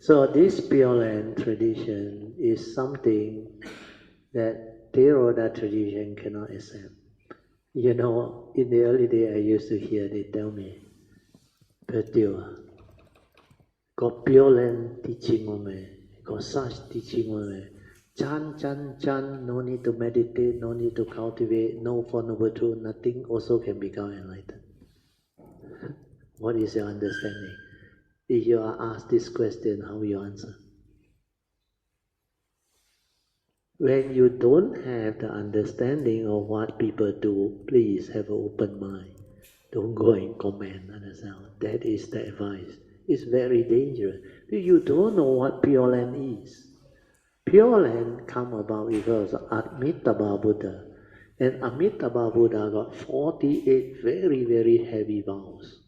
So this Pure Land tradition is something that Theravada tradition cannot accept. You know, in the early day I used to hear they tell me, Pertio, got Pure Land teaching on me, got such teaching on me. Chan, no need to meditate, no need to cultivate, no Four Noble Truths, nothing also can become enlightened. What is your understanding? If you are asked this question, how will you answer? When you don't have the understanding of what people do, please have an open mind. Don't go and comment on yourself. That is the advice. It's very dangerous. You don't know what Pure Land is. Pure Land come about because of Amitabha Buddha. And Amitabha Buddha got 48 very, very heavy vows.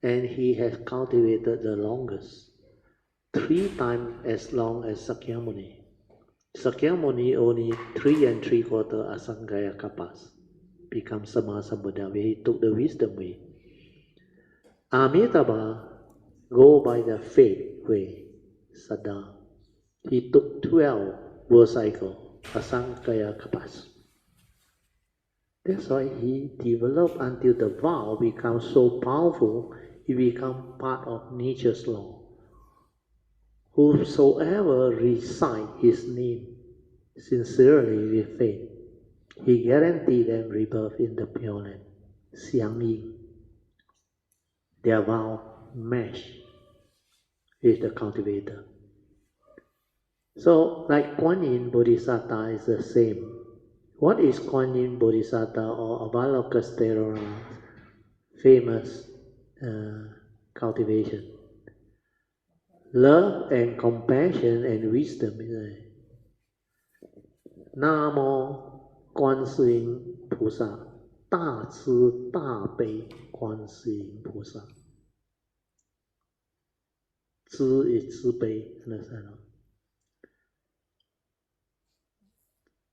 And he has cultivated the longest, 3 times as long as Sakyamuni. Sakyamuni only 3 3/4 Asangaya Kapas, become Sammasambuddha, where he took the wisdom way. Amitabha go by the faith way, Sada. He took 12 world cycle, Asangaya Kapas. That's why he developed until the vow becomes so powerful, it becomes part of nature's law. Whosoever recite his name sincerely with faith, he guaranteed them rebirth in the Pure Land, Xiang Yin. Their vow mesh with the cultivator. So, like Kuan Yin Bodhisattva is the same. What is Kuan Yin Bodhisattva or Avalokiteshvara's famous cultivation? Love and compassion and wisdom. Namo Kuan Yin Pu Sa, 大慈大悲观世音菩萨。慈 is 慈悲 understand?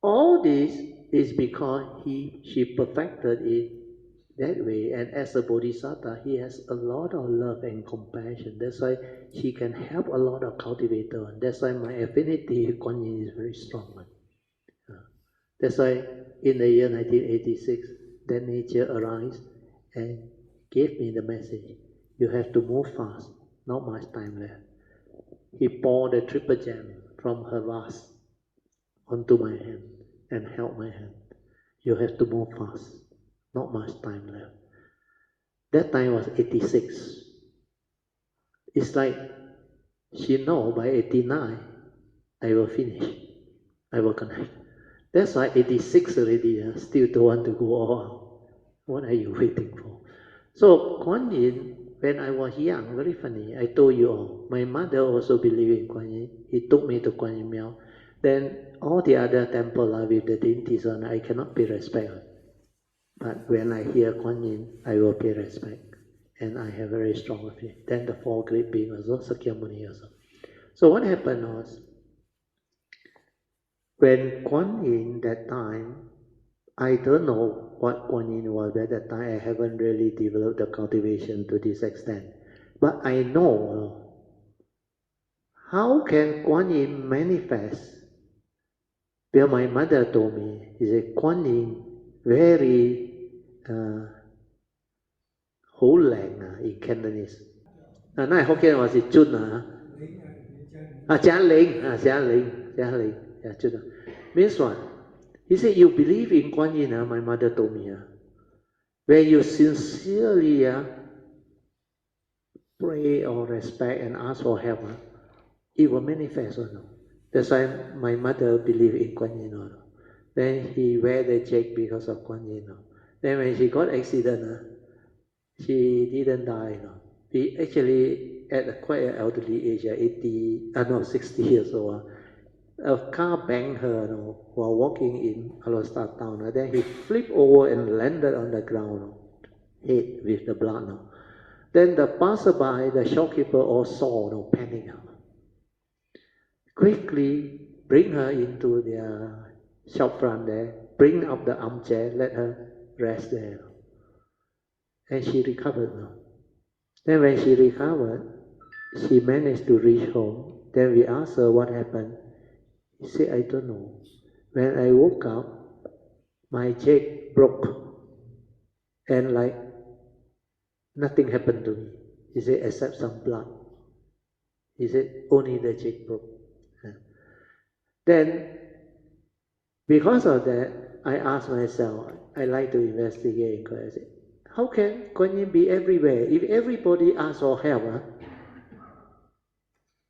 All this is because she perfected it that way, and as a bodhisattva, he has a lot of love and compassion. That's why he can help a lot of cultivators. That's why my affinity with Kuan Yin is very strong. That's why in the year 1986, then nature arose and gave me the message. You have to move fast, not much time left. He poured the triple gem from her vase onto my hand and held my hand. You have to move fast, not much time left. That time was 86. It's like she knows by 89, I will finish, I will connect. That's why 86 already, still don't want to go all out. What are you waiting for? So Kuan Yin, when I was young, very funny, I told you all, my mother also believed in Kuan Yin. He took me to Kuan Yin Miao. Then all the other temples with the deities on, I cannot pay respect. But when I hear Kuan Yin, I will pay respect. And I have very strong faith. Then the 4 great beings also, Sakyamuni also. So what happened was, when Kuan Yin that time, I don't know what Kuan Yin was at that time. I haven't really developed the cultivation to this extent. But I know how can Kuan Yin manifest. Well, my mother told me, he said, Kuan Yin very whole lang in Cantonese. Nai Hokkien was it Chun Jian Ling. Yeah, Chun. Means what? He said, you believe in Kuan Yin, my mother told me. Where you sincerely pray or respect and ask for help, it will manifest or no. That's why my mother believed in Kuan Yin. Then he wear the jade because of Kuan Yin. Then when she got accident, she didn't die. She actually at quite an elderly age, 60 years old. A car banged her while walking in Alostar town. Then he flipped over and landed on the ground, head with the blood. Then the passerby, the shopkeeper all saw, panic. Quickly bring her into their shop front there, bring up the armchair, let her rest there. And she recovered now. Then when she recovered, she managed to reach home. Then we asked her what happened. She said, I don't know. When I woke up, my cheek broke and like nothing happened to me. He said, except some blood. He said, only the cheek broke. Then, because of that, I asked myself, I like to investigate and I said, how can Kuan Yin be everywhere? If everybody asks for help,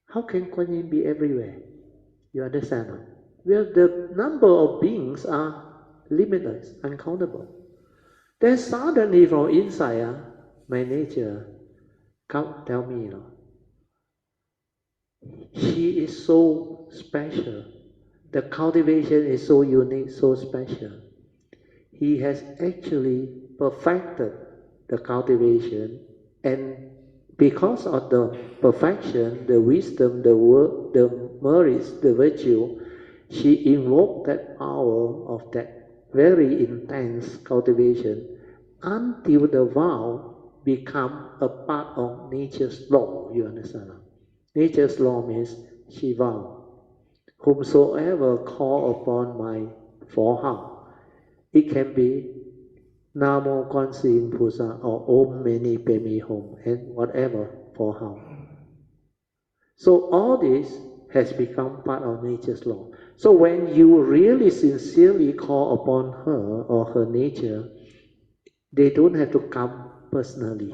how can Kuan Yin be everywhere? You understand? Well, the number of beings are limitless, uncountable. Then suddenly from inside, my nature come tell me, she is so special. The cultivation is so unique, so special. He has actually perfected the cultivation, and because of the perfection, the wisdom, the work, the merits, the virtue, she invoked that power of that very intense cultivation until the vow become a part of nature's law. You understand? Nature's law means she vowed, whomsoever call upon my foreheart, it can be Namo Kuan Yin Pusa or Om Mani Padme Hum and whatever for how. So all this has become part of nature's law. So when you really sincerely call upon her or her nature, they don't have to come personally.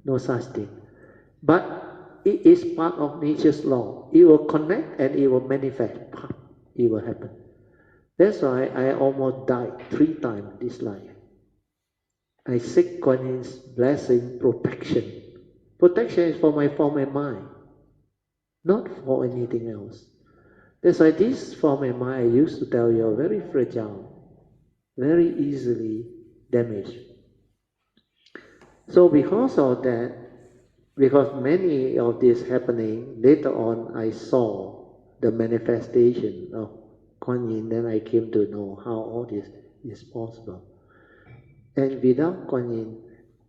No such thing. But it is part of nature's law. It will connect and it will manifest. It will happen. That's why I almost died 3 times this life. I seek Kuan Yin's blessing, protection. Protection is for my mind, not for anything else. That's why this form of mind I used to tell you are very fragile, very easily damaged. So because of that, because many of this happening, later on I saw the manifestation of Kuan Yin, then I came to know how all this is possible. And without Kuan Yin,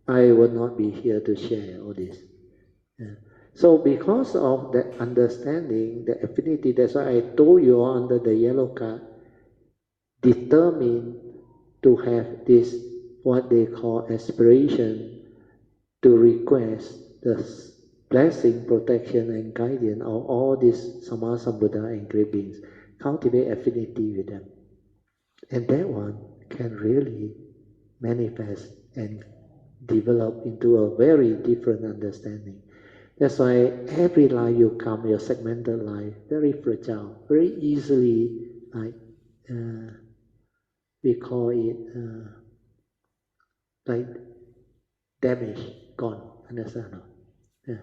I would not be here to share all this. Yeah. So because of that understanding, the affinity, that's why I told you under the yellow card, determined to have this, what they call aspiration, to request the blessing, protection, and guidance of all these Sammasambuddha and great beings. Cultivate affinity with them. And that one can really manifest and develop into a very different understanding. That's why every life you come, your segmented life, very fragile, very easily, like we call it, like damage, gone. Understand? Yeah.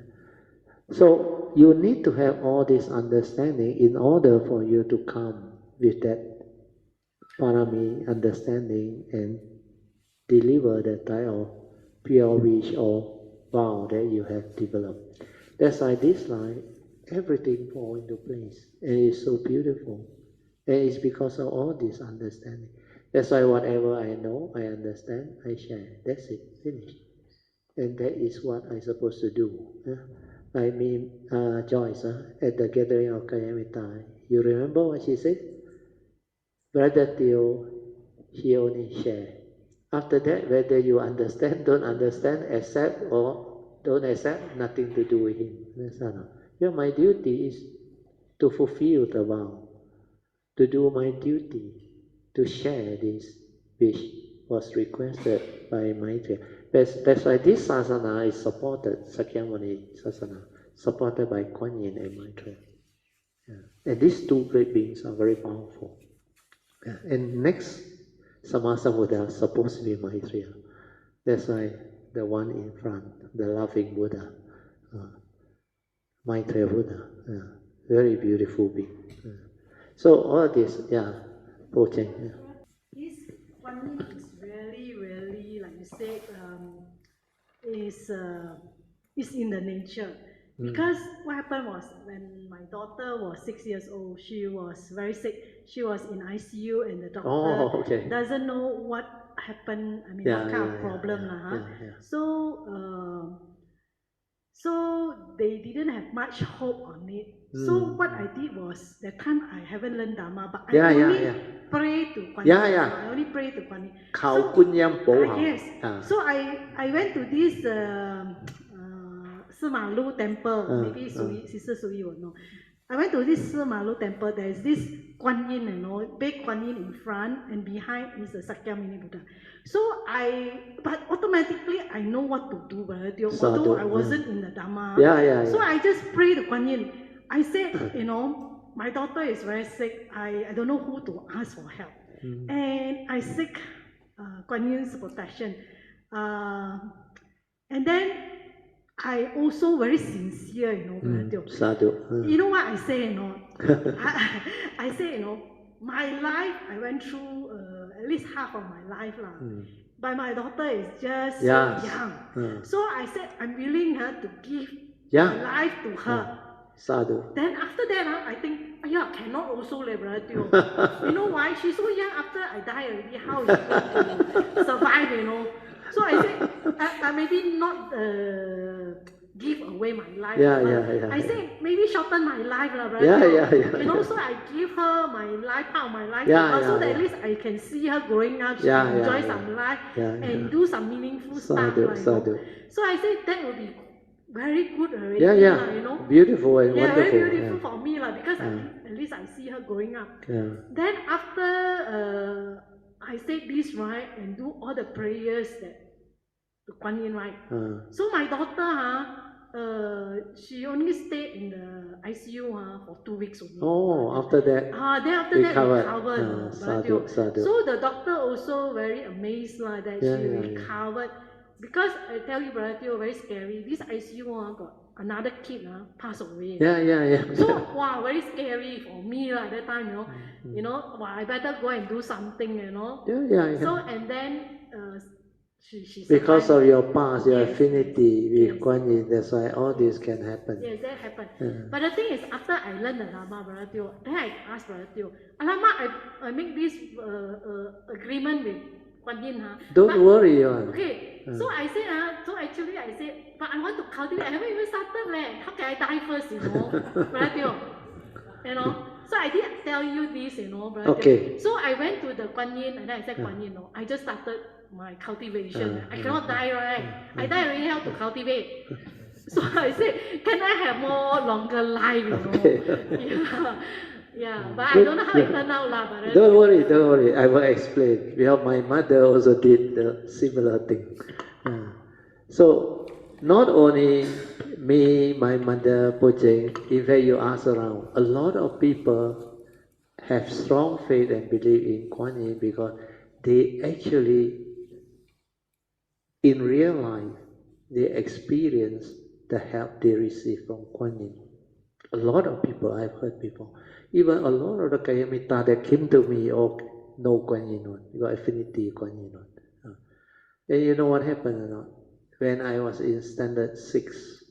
So you need to have all this understanding in order for you to come with that parami understanding and deliver that type of pure wish or vow that you have developed. That's why this life, everything falls into place, and it's so beautiful. And it's because of all this understanding. That's why whatever I know, I understand, I share. That's it, finished. And that is what I'm supposed to do. Like me, Joyce, at the gathering of Kayamita, you remember what she said? Brother Theo, he only share. After that, whether you understand, don't understand, accept or don't accept, nothing to do with him. Yeah, my duty is to fulfill the vow, to do my duty, to share this which was requested by Maitreya. That's why this sasana is supported, Sakyamuni sasana, supported by Kuan Yin and Maitreya. Yeah. And these two great beings are very powerful. Yeah. And next Sammasambuddha is supposed to be Maitreya. That's why the one in front, the laughing Buddha, Maitreya Buddha, very beautiful being. So all this, Pocheng. Yeah. This Kuan Yin is really, really, like you said, is in the nature. Because what happened was when my daughter was 6 years old, she was very sick. She was in ICU, and the doctor doesn't know what happened. I mean, what kind of problem, So So they didn't have much hope on it. So what I did was, that time I haven't learned Dharma, but I only pray to Kuan Yin. I only pray to Kuan Yin. Yes. So I went to this Simalu temple. Maybe Sister Sui will know. I went to this Simalu temple. There is this Kuan Yin, big Kuan Yin in front, and behind is the Sakyamuni Buddha. So but automatically I know what to do, although I wasn't in the Dharma. So I just pray to Kuan Yin. I said, my daughter is very sick. I don't know who to ask for help. And I seek Kuan Yin's protection. And then I also very sincere, Sadhu. You know what I say, I say, my life, I went through at least half of my life. But my daughter is just so young. So I said, I'm willing to give my life to her. Sadhu. Then after that, I think, cannot also you know why? She's so young. After I die already, how is she going to survive, So I said, I maybe not give away my life. I say maybe shorten my life, So I give her my life, part of my life to her, so that at least I can see her growing up. She can enjoy some life and do some meaningful stuff. So I say that will be very good already. Beautiful and wonderful. Very beautiful for me because at least I see her growing up. Then after I say this and do all the prayers that to Kuan Yin, so my daughter, she only stayed in the ICU for 2 weeks only. After that, then after that recovered. So the doctor also very amazed that she recovered. Because I tell you, Brother Teo, very scary. This ICU got another kid passed away. So very scary for me at that time. I better go and do something. So and then she because of your past, your affinity with Kuan Yin, that's why all this can happen. Yes, that happened. But the thing is, after I learned the Dharma, Brother Teo, then I asked Brother Teo, Alamak, I make this agreement with Kuan Yin. Don't worry, okay. So I said, so actually I said, but I want to cultivate. I haven't even started. How can I die first, Brother Teo? So I did tell you this, Brother Teo. So I went to the Kuan Yin, and then I said, Kuan Yin, I just started my cultivation. I cannot die, right? I die already, how to cultivate? So I said, can I have more longer life, but I don't know how it turned out, but don't worry, I will explain. Because my mother also did the similar thing. So not only me, my mother, Pujeng, in fact you ask around, a lot of people have strong faith and believe in Kuan Yin because they actually, in real life, they experience the help they receive from Kuan Yin. A lot of people, I've heard before, even a lot of the Kayamita that came to me, know Kuan Yin, got affinity Kuan Yin. And you know what happened or not? When I was in standard 6,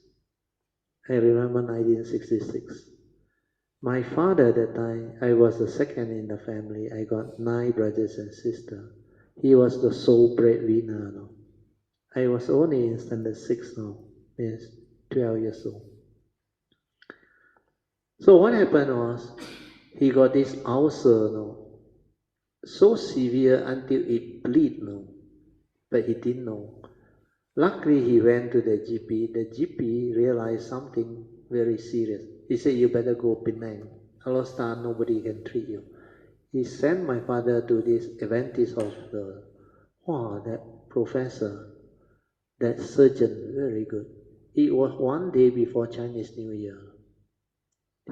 I remember 1966. My father at that time, I was the second in the family. I got 9 brothers and sisters. He was the sole breadwinner. I was only in standard 6 now, means 12 years old. So what happened was, he got this ulcer, so severe until it bleed, but he didn't know. Luckily, he went to the GP. The GP realized something very serious. He said, you better go Penang. Alostar, nobody can treat you. He sent my father to this Adventist hospital. Wow, that professor, that surgeon, very good. It was one day before Chinese New Year.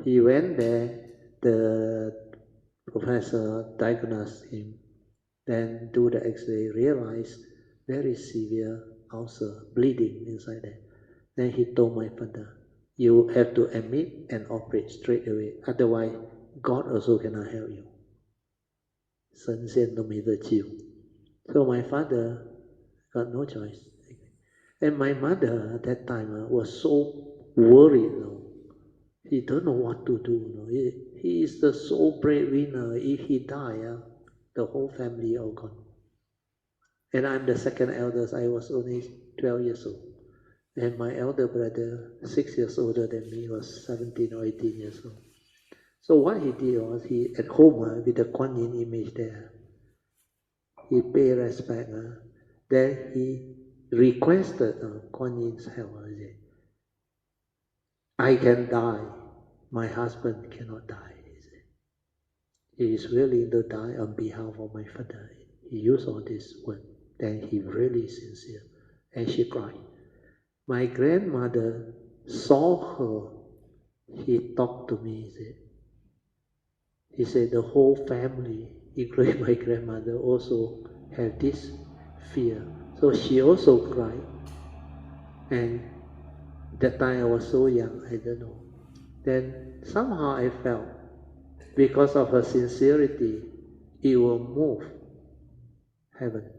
He went there, the professor diagnosed him, then do the x-ray, realized very severe ulcer, bleeding inside there. Then he told my father, you have to admit and operate straight away, otherwise God also cannot help you. 神仙都没得救. So my father got no choice. And my mother at that time was so worried. He don't know what to do. He is the sole breadwinner. If he die, the whole family all gone. And I'm the second eldest. I was only 12 years old. And my elder brother, 6 years older than me, was 17 or 18 years old. So what he did was, he at home with the Kuan Yin image there, he paid respect. Then he requested Kuan Yin's help. I can die, my husband cannot die. He is willing to die on behalf of my father. He used all this word. Then he really sincere. And she cried. My grandmother saw her. He talked to me. He said the whole family, including my grandmother, also have this fear. So she also cried. And that time I was so young, I don't know. Then somehow I felt, because of her sincerity, it will move heaven.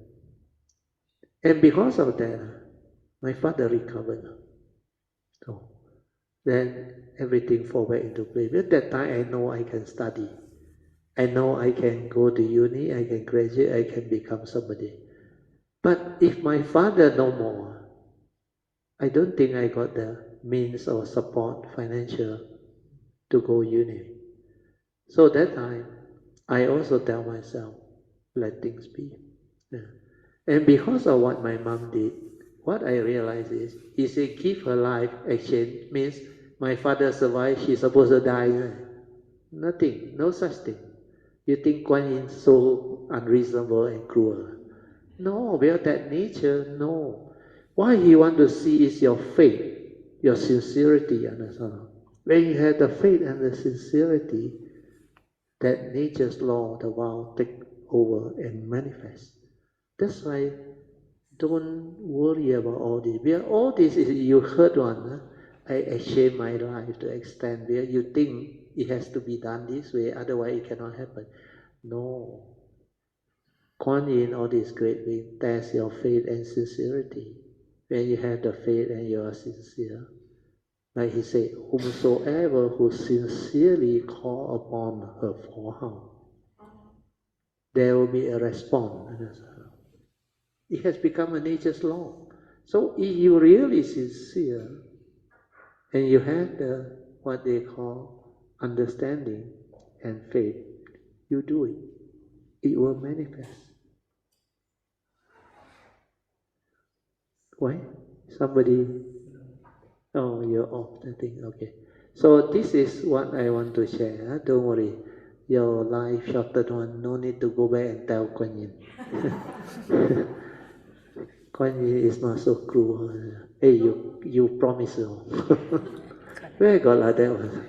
And because of that, my father recovered. So then everything fall back into place. At that time, I know I can study. I know I can go to uni, I can graduate, I can become somebody. But if my father no more, I don't think I got the means or support, financial, to go uni. So that time, I also tell myself, let things be. Yeah. And because of what my mom did, what I realized is she give her life exchange means my father survived, she's supposed to die. Right? Nothing, no such thing. You think Kuan Yin so unreasonable and cruel? No, we are that nature, no. What he want to see is your faith, your sincerity, understand? When you have the faith and the sincerity, that nature's law, the vow, take over and manifest. That's why don't worry about all this. Because all this is, you heard one. I exchange my life to extend. Where you think it has to be done this way, otherwise it cannot happen. No. Kuan Yin, all these great beings, test your faith and sincerity. When you have the faith and you are sincere, like he said, whomsoever who sincerely call upon her for help, there will be a response. It has become a nature's law. So if you really sincere and you have the what they call understanding and faith, you do it. It will manifest. Why? Somebody, oh, you're off the thing, okay. So this is what I want to share. Don't worry. Your life shortened one, no need to go back and tell Kuan Yin. Kuan Yin is not so cruel. Hey, you promise. Where got like that one?